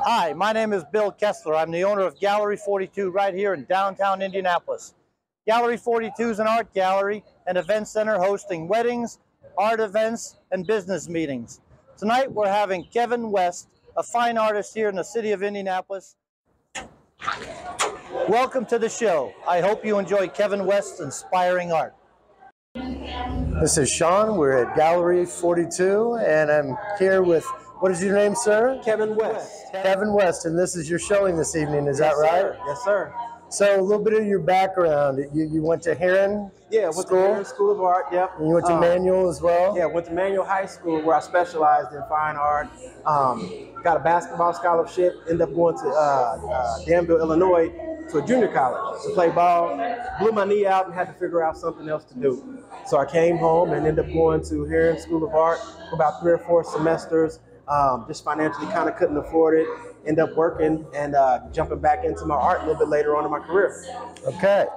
Hi, my name is Bill Kessler. I'm the owner of Gallery 42 right here in downtown Indianapolis. Gallery 42 is an art gallery and event center hosting weddings, art events, and business meetings. Tonight we're having Kevin West, a fine artist here in the city of Indianapolis. Welcome to the show. I hope you enjoy Kevin West's inspiring art. This is Sean. We're at Gallery 42, and I'm here with, what is your name, sir? Kevin West. Kevin West, and this is your showing this evening, is that right? Sir. Yes, sir. So a little bit of your background. You went to Heron went to Heron School of Art, yep. And you went to Manual as well? Yeah, went to Manual High School where I specialized in fine art. Got a basketball scholarship, ended up going to Danville, Illinois to a junior college to play ball. Blew my knee out and had to figure out something else to do. So I came home and ended up going to Heron School of Art for about 3 or 4 semesters. Just financially kind of couldn't afford it. End up working and jumping back into my art a little bit later on in my career. Okay.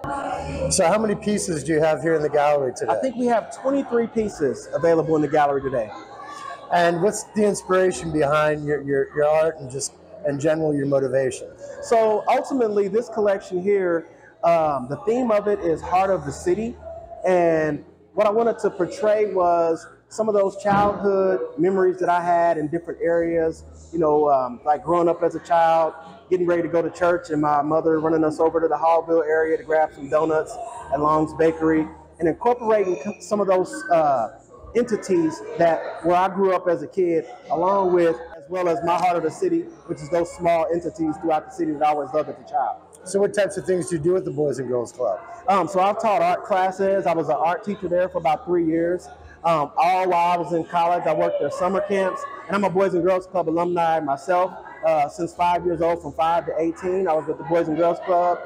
So how many pieces do you have here in the gallery today? I think we have 23 pieces available in the gallery today. And what's the inspiration behind your art and just in general your motivation? So ultimately this collection here, the theme of it is Heart of the City. And what I wanted to portray was some of those childhood memories that I had in different areas, you know, like growing up as a child, getting ready to go to church and my mother running us over to the Hallville area to grab some donuts at Long's Bakery, and incorporating some of those entities that where I grew up as a kid, along with, as well as my Heart of the City, which is those small entities throughout the city that I always loved as a child. So what types of things do you do with the Boys and Girls Club? So I've taught art classes. I was an art teacher there for about 3 years. All while I was in college, I worked their summer camps, and I'm a Boys and Girls Club alumni myself. Since 5 years old, from 5 to 18, I was with the Boys and Girls Club.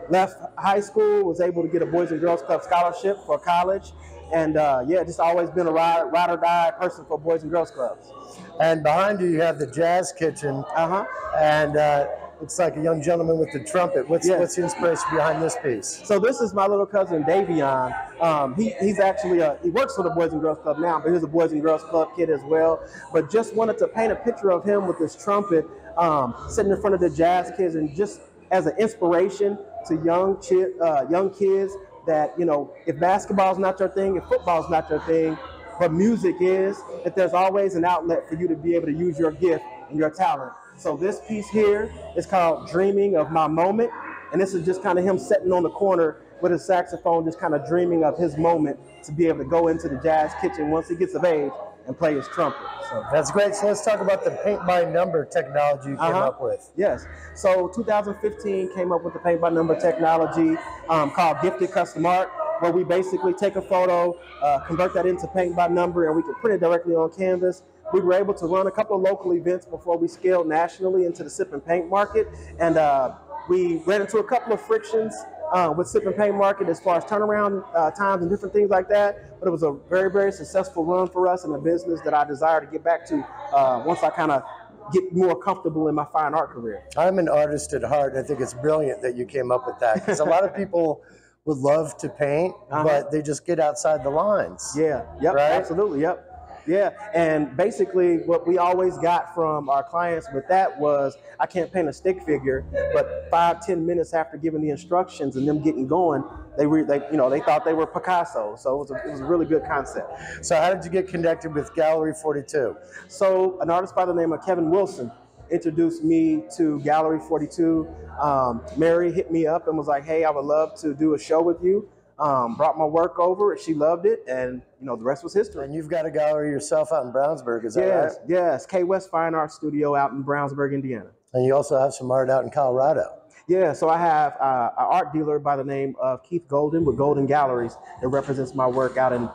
Left high school, was able to get a Boys and Girls Club scholarship for college, and yeah, just always been a ride or die person for Boys and Girls Clubs. And behind you have the Jazz Kitchen, and looks like a young gentleman with the trumpet. What's the inspiration behind this piece? So this is my little cousin Davion. He's actually he works for the Boys and Girls Club now, but he's a Boys and Girls Club kid as well. But just wanted to paint a picture of him with this trumpet, sitting in front of the jazz kids, and just as an inspiration to young kids that, you know, if basketball's not your thing, if football's not your thing, but music is, that there's always an outlet for you to be able to use your gift and your talent. So this piece here is called Dreaming of My Moment. And this is just kind of him sitting on the corner with his saxophone, just kind of dreaming of his moment to be able to go into the Jazz Kitchen once he gets of age and play his trumpet. So that's great. So let's talk about the paint by number technology you came up with. Yes. So 2015 came up with the paint by number technology called Gifted Custom Art, where we basically take a photo, convert that into paint by number, and we can print it directly on canvas. We were able to run a couple of local events before we scaled nationally into the sip and paint market, and we ran into a couple of frictions with sip and paint market as far as turnaround times and different things like that, but it was a very, very successful run for us in a business that I desire to get back to once I kind of get more comfortable in my fine art career. I'm an artist at heart. I think it's brilliant that you came up with that, because a lot of people would love to paint, but they just get outside the lines. Yeah, yep, right? Absolutely, yep. Yeah, and basically what we always got from our clients with that was, I can't paint a stick figure, but 5-10 minutes after giving the instructions and them getting going, they thought they were Picasso. So it was a really good concept. So how did you get connected with Gallery 42? So an artist by the name of Kevin Wilson introduced me to Gallery 42. Mary hit me up and was like, hey, I would love to do a show with you. Brought my work over, she loved it, and you know, the rest was history. And you've got a gallery yourself out in Brownsburg, is that right? Yes, K West Fine Art Studio out in Brownsburg, Indiana. And you also have some art out in Colorado. Yeah, so I have an art dealer by the name of Keith Golden with Golden Galleries that represents my work out in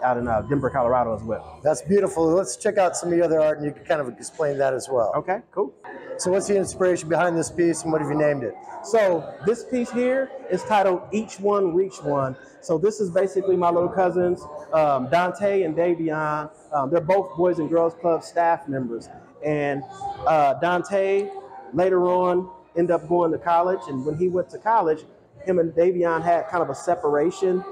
Denver, Colorado as well. That's beautiful. Let's check out some of the other art and you can kind of explain that as well. Okay, cool. So what's the inspiration behind this piece and what have you named it? So this piece here is titled Each One Reach One. So this is basically my little cousins, Dante and Davion. They're both Boys and Girls Club staff members. And Dante later on ended up going to college, and when he went to college, him and Davion had kind of a separation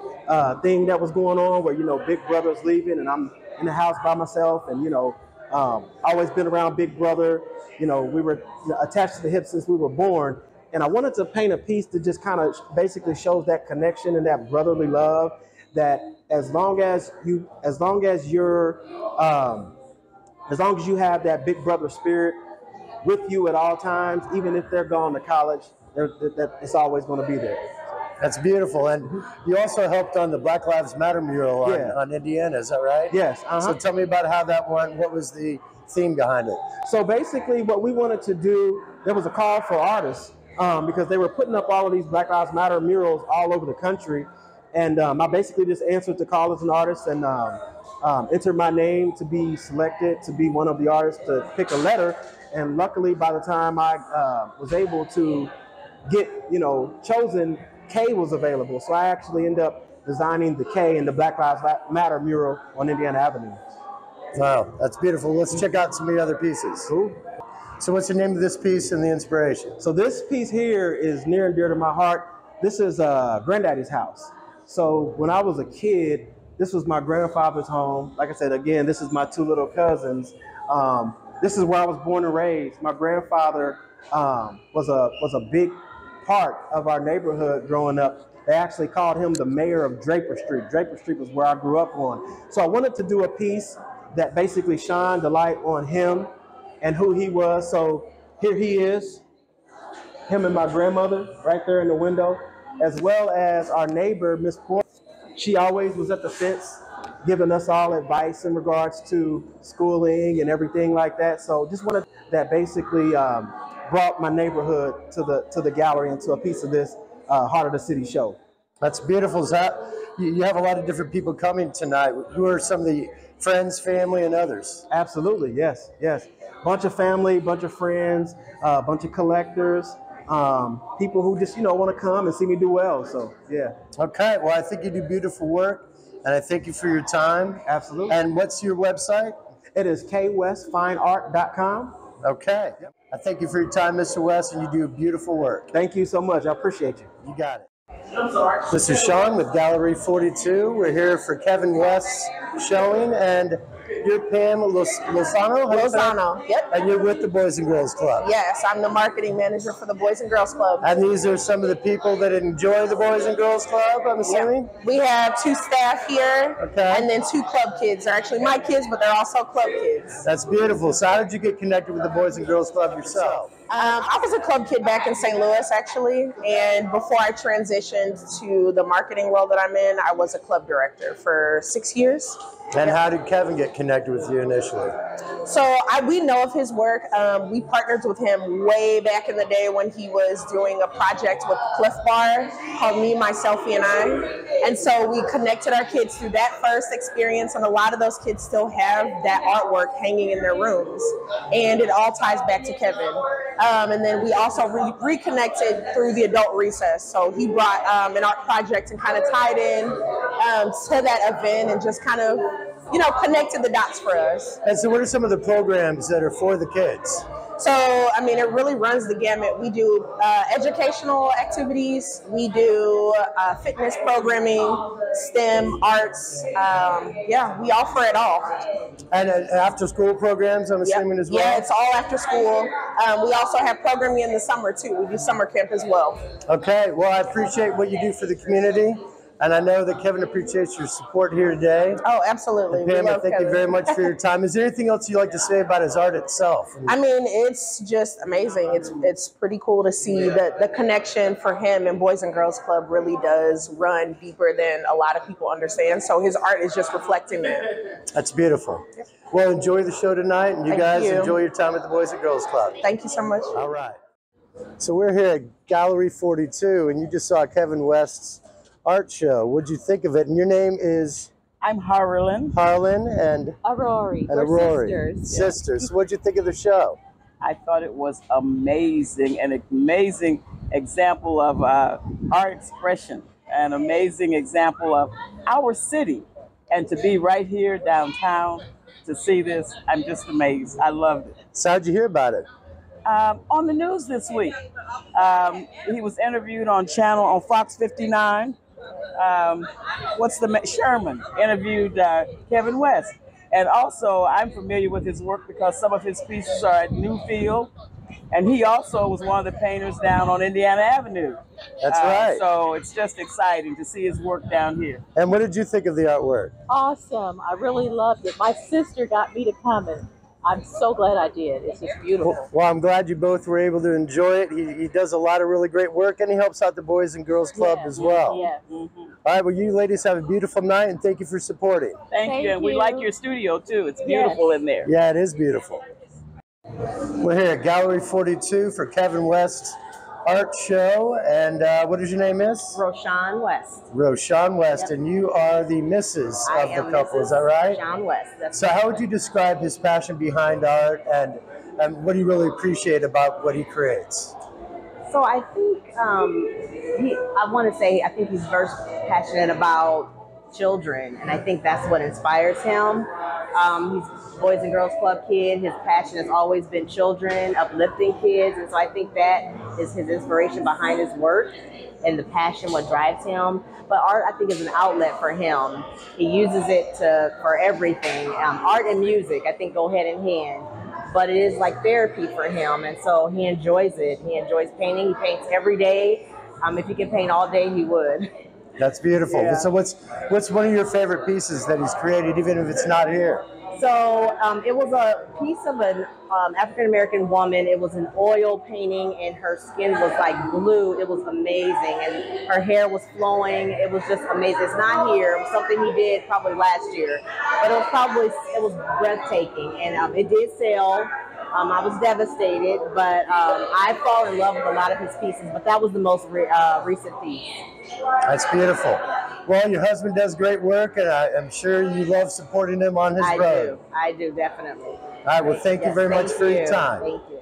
thing that was going on where, you know, big brother's leaving and I'm in the house by myself, and, you know, Always been around Big Brother. You know, we were attached to the hip since we were born. And I wanted to paint a piece that just kind of basically shows that connection and that brotherly love. That as long as you have that big brother spirit with you at all times, even if they're gone to college, that it's always going to be there. That's beautiful. And you also helped on the Black Lives Matter mural on Indiana, is that right? Yes. So tell me about how that went. What was the theme behind it? So basically what we wanted to do, there was a call for artists because they were putting up all of these Black Lives Matter murals all over the country. And I basically just answered the call as an artist and entered my name to be selected to be one of the artists to pick a letter. And luckily, by the time I was able to get, chosen, K was available. So I actually ended up designing the K in the Black Lives Matter mural on Indiana Avenue. Wow, that's beautiful. Let's check out some of the other pieces. Cool. So what's the name of this piece and the inspiration? So this piece here is near and dear to my heart. This is Granddaddy's house. So when I was a kid, this was my grandfather's home. Like I said, again, this is my two little cousins. This is where I was born and raised. My grandfather was a big part of our neighborhood growing up. They actually called him the mayor of Draper Street. Draper Street was where I grew up on. So I wanted to do a piece that basically shined the light on him and who he was. So here he is, him and my grandmother right there in the window, as well as our neighbor, Miss Porter. She always was at the fence giving us all advice in regards to schooling and everything like that. So just wanted that basically brought my neighborhood to the gallery and to a piece of this Heart of the City show. That's beautiful. Zach, you have a lot of different people coming tonight. Who are some of the friends, family, and others? Absolutely, yes. Bunch of family, bunch of friends, bunch of collectors, people who just, want to come and see me do well. So, yeah. Okay, well, I think you do beautiful work, and I thank you for your time. Absolutely. And what's your website? It is kwestfineart.com. Okay. Yep. I thank you for your time, Mr. West, and you do beautiful work. Thank you so much. I appreciate you. You got it. This is Sean with Gallery 42. We're here for Kevin West's showing, and you're Pam Lozano? Lozano, yep. And you're with the Boys and Girls Club. Yes, I'm the marketing manager for the Boys and Girls Club. And these are some of the people that enjoy the Boys and Girls Club, I'm assuming? Yeah. We have 2 staff here, and then 2 club kids. They're actually my kids, but they're also club kids. That's beautiful. So how did you get connected with the Boys and Girls Club yourself? I was a club kid back in St. Louis, actually, and before I transitioned to the marketing role that I'm in, I was a club director for 6 years. And how did Kevin get connected with you initially? So we know of his work. We partnered with him way back in the day when he was doing a project with Cliff Bar called Me, My Selfie, and I. And so we connected our kids through that first experience, and a lot of those kids still have that artwork hanging in their rooms. And it all ties back to Kevin. And then we also reconnected through the adult recess. So he brought an art project and kind of tied in to that event and just kind of, connected the dots for us. And so what are some of the programs that are for the kids? So, it really runs the gamut. We do educational activities, we do fitness programming, STEM, arts, we offer it all. And after school programs, I'm assuming as well? Yeah, it's all after school. We also have programming in the summer too. We do summer camp as well. Okay, well, I appreciate what you do for the community. And I know that Kevin appreciates your support here today. Oh, absolutely. And Pam, thank you very much for your time. Is there anything else you'd like to say about his art itself? It's just amazing. It's pretty cool to see that the connection for him and Boys and Girls Club really does run deeper than a lot of people understand. So his art is just reflecting that. That's beautiful. Well, enjoy the show tonight, and you guys enjoy your time at the Boys and Girls Club. Thank you so much. All right. So we're here at Gallery 42, and you just saw Kevin West's art show. What'd you think of it? And your name is? I'm Harlan. Harlan and? Aurori. And Aurori. Sisters. Sisters. So what'd you think of the show? I thought it was amazing, an amazing example of art expression, an amazing example of our city. And to be right here downtown to see this, I'm just amazed. I loved it. So how'd you hear about it? On the news this week. He was interviewed on Fox 59. Sherman interviewed Kevin West. And also, I'm familiar with his work because some of his pieces are at Newfield, and he also was one of the painters down on Indiana Avenue. That's right. So it's just exciting to see his work down here. And what did you think of the artwork? Awesome. I really loved it. My sister got me to come, and I'm so glad I did. It's just beautiful. Well, I'm glad you both were able to enjoy it. He does a lot of really great work, and he helps out the Boys and Girls Club as well. Yes. All right, well, you ladies have a beautiful night, and thank you for supporting. Thank you. And we like your studio, too. It's beautiful in there. Yeah, it is beautiful. We're here at Gallery 42 for Kevin West's art show. And what is your name, Miss? Roshan West. Roshan West. And you are the missus of the couple, is that right? Roshan West. So how would you describe his passion behind art, and what do you really appreciate about what he creates? So I think I think he's very passionate about children, and I think that's what inspires him. He's a Boys and Girls Club kid. His passion has always been children, uplifting kids, and so I think that is his inspiration behind his work, and the passion what drives him. But art, I think, is an outlet for him. He uses it for everything. Art and music, I think, go hand in hand. But it is like therapy for him, and so he enjoys it. He enjoys painting. He paints every day. If he could paint all day, he would. That's beautiful. Yeah. So what's one of your favorite pieces that he's created, even if it's not here? So it was a piece of an African-American woman. It was an oil painting, and her skin was like blue. It was amazing, and her hair was flowing. It was just amazing. It's not here. It was something he did probably last year, but it was breathtaking, and it did sell. I was devastated, but I fall in love with a lot of his pieces, but that was the most recent piece. That's beautiful. Well, your husband does great work, and I'm sure you love supporting him on his road. I do, definitely. All right, well, thank you very much for your time. Thank you.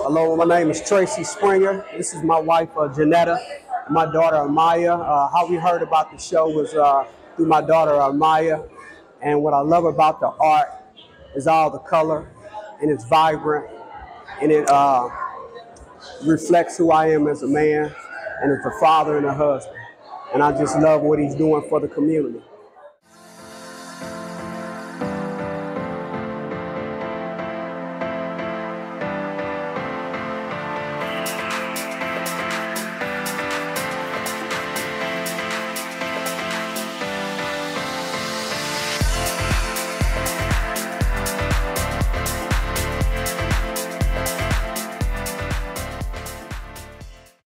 Hello, my name is Tracy Springer. This is my wife, Janetta, my daughter, Amaya. How we heard about the show was through my daughter, Amaya. And what I love about the art is all the color, and it's vibrant, and it reflects who I am as a man, and as a father and a husband. And I just love what he's doing for the community.